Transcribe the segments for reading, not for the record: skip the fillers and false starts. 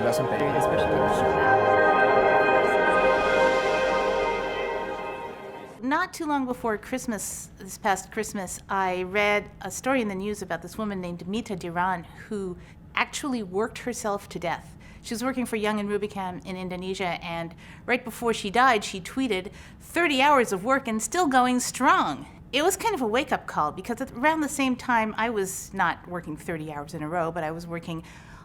das im Bett liegen. Not too long before Christmas, this past Christmas, I read a story in the news about this woman named Mita Diran who actually worked herself to death. She was working for Young and Rubicam in Indonesia, and right before she died, she tweeted, 30 hours of work and still going strong. It was kind of a wake-up call because around the same time, I was not working 30 hours in a row, but I was working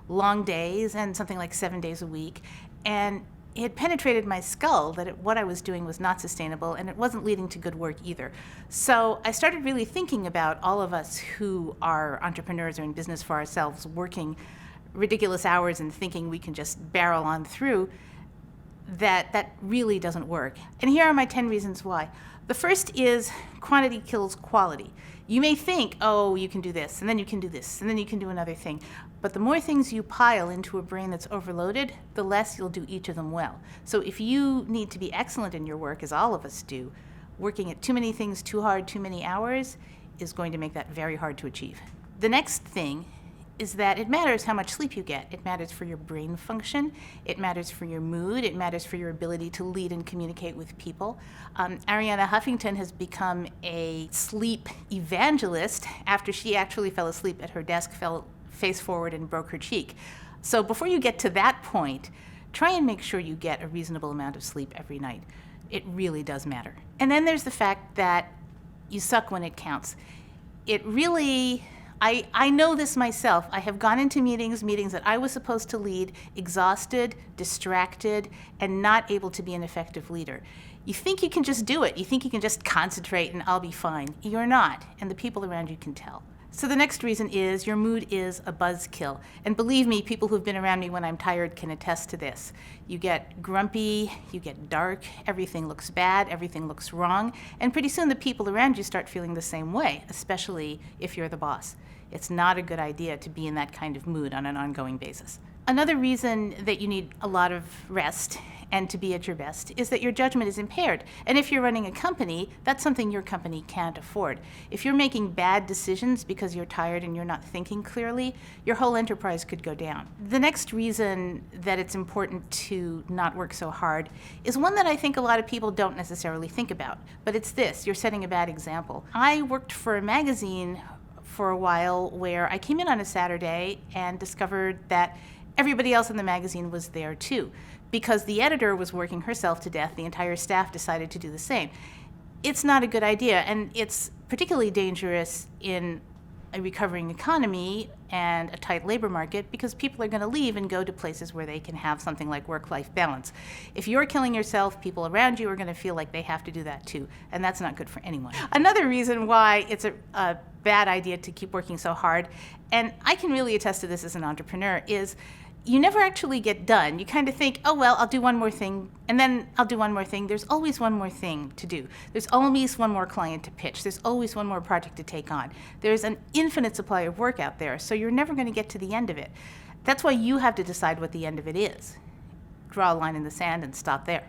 long days and something like 7 days a week. And it had penetrated my skull that what I was doing was not sustainable, and it wasn't leading to good work either. So I started really thinking about all of us who are entrepreneurs or in business for ourselves, working ridiculous hours and thinking we can just barrel on through, that really doesn't work. And here are my 10 reasons why. The first is quantity kills quality. You may think, oh, you can do this, and then you can do this, and then you can do another thing. But the more things you pile into a brain that's overloaded, the less you'll do each of them well. So if you need to be excellent in your work, as all of us do, working at too many things too hard, too many hours, is going to make that very hard to achieve. The next thing is that it matters how much sleep you get. It matters for your brain function, it matters for your mood, it matters for your ability to lead and communicate with people. Arianna Huffington has become a sleep evangelist after she actually fell asleep at her desk, fell face forward and broke her cheek. So before you get to that point, try and make sure you get a reasonable amount of sleep every night. It really does matter. And then there's the fact that you suck when it counts. It really, I know this myself. I have gone into meetings that I was supposed to lead, exhausted, distracted, and not able to be an effective leader. You think you can just do it. You think you can just concentrate and I'll be fine. You're not, and the people around you can tell. So the next reason is your mood is a buzzkill. And believe me, people who've been around me when I'm tired can attest to this. You get grumpy, you get dark, everything looks bad, everything looks wrong, and pretty soon the people around you start feeling the same way, especially if you're the boss. It's not a good idea to be in that kind of mood on an ongoing basis. Another reason that you need a lot of rest and to be at your best is that your judgment is impaired. And if you're running a company, that's something your company can't afford. If you're making bad decisions because you're tired and you're not thinking clearly, your whole enterprise could go down. The next reason that it's important to not work so hard is one that I think a lot of people don't necessarily think about, but it's this: you're setting a bad example. I worked for a magazine for a while where I came in on a Saturday and discovered that everybody else in the magazine was there too. Because the editor was working herself to death, the entire staff decided to do the same. It's not a good idea, and it's particularly dangerous in a recovering economy and a tight labor market because people are going to leave and go to places where they can have something like work-life balance. If you're killing yourself, people around you are going to feel like they have to do that too, and that's not good for anyone. Another reason why it's a bad idea to keep working so hard, and I can really attest to this as an entrepreneur, is you never actually get done. You kind of think, oh, well, I'll do one more thing, and then I'll do one more thing. There's always one more thing to do. There's always one more client to pitch. There's always one more project to take on. There's an infinite supply of work out there, so you're never going to get to the end of it. That's why you have to decide what the end of it is. Draw a line in the sand and stop there.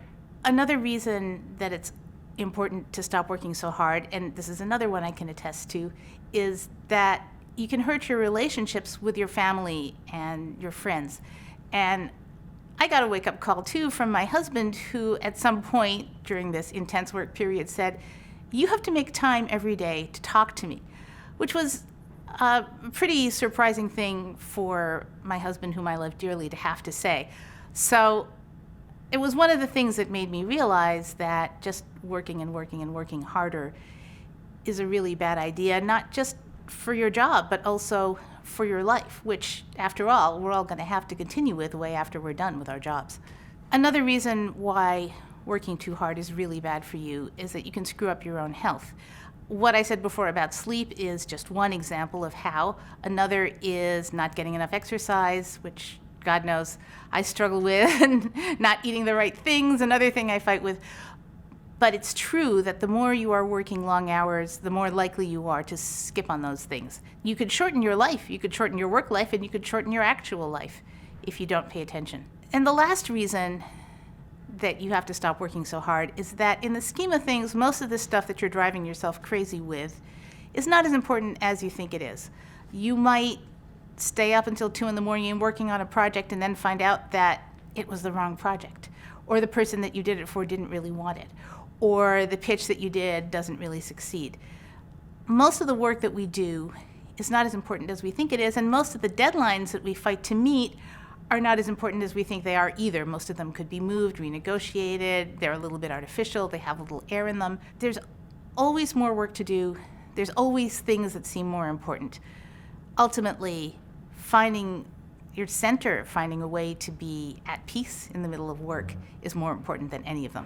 Another reason that it's important to stop working so hard, and this is another one I can attest to, is that you can hurt your relationships with your family and your friends. And I got a wake-up call too from my husband, who at some point during this intense work period said, you have to make time every day to talk to me, which was a pretty surprising thing for my husband, whom I love dearly, to have to say. So it was one of the things that made me realize that just working and working and working harder is a really bad idea, not just for your job, but also for your life, which, after all, we're all going to have to continue with way after we're done with our jobs. Another reason why working too hard is really bad for you is that you can screw up your own health. What I said before about sleep is just one example of how. Another is not getting enough exercise, which God knows I struggle with, and not eating the right things, another thing I fight with. But it's true that the more you are working long hours, the more likely you are to skip on those things. You could shorten your life, you could shorten your work life, and you could shorten your actual life if you don't pay attention. And the last reason that you have to stop working so hard is that in the scheme of things, most of the stuff that you're driving yourself crazy with is not as important as you think it is. You might stay up until 2 in the morning and working on a project and then find out that it was the wrong project, or the person that you did it for didn't really want it, or the pitch that you did doesn't really succeed. Most of the work that we do is not as important as we think it is, and most of the deadlines that we fight to meet are not as important as we think they are either. Most of them could be moved, renegotiated, they're a little bit artificial, they have a little air in them. There's always more work to do. There's always things that seem more important. Ultimately, finding your center, finding a way to be at peace in the middle of work is more important than any of them.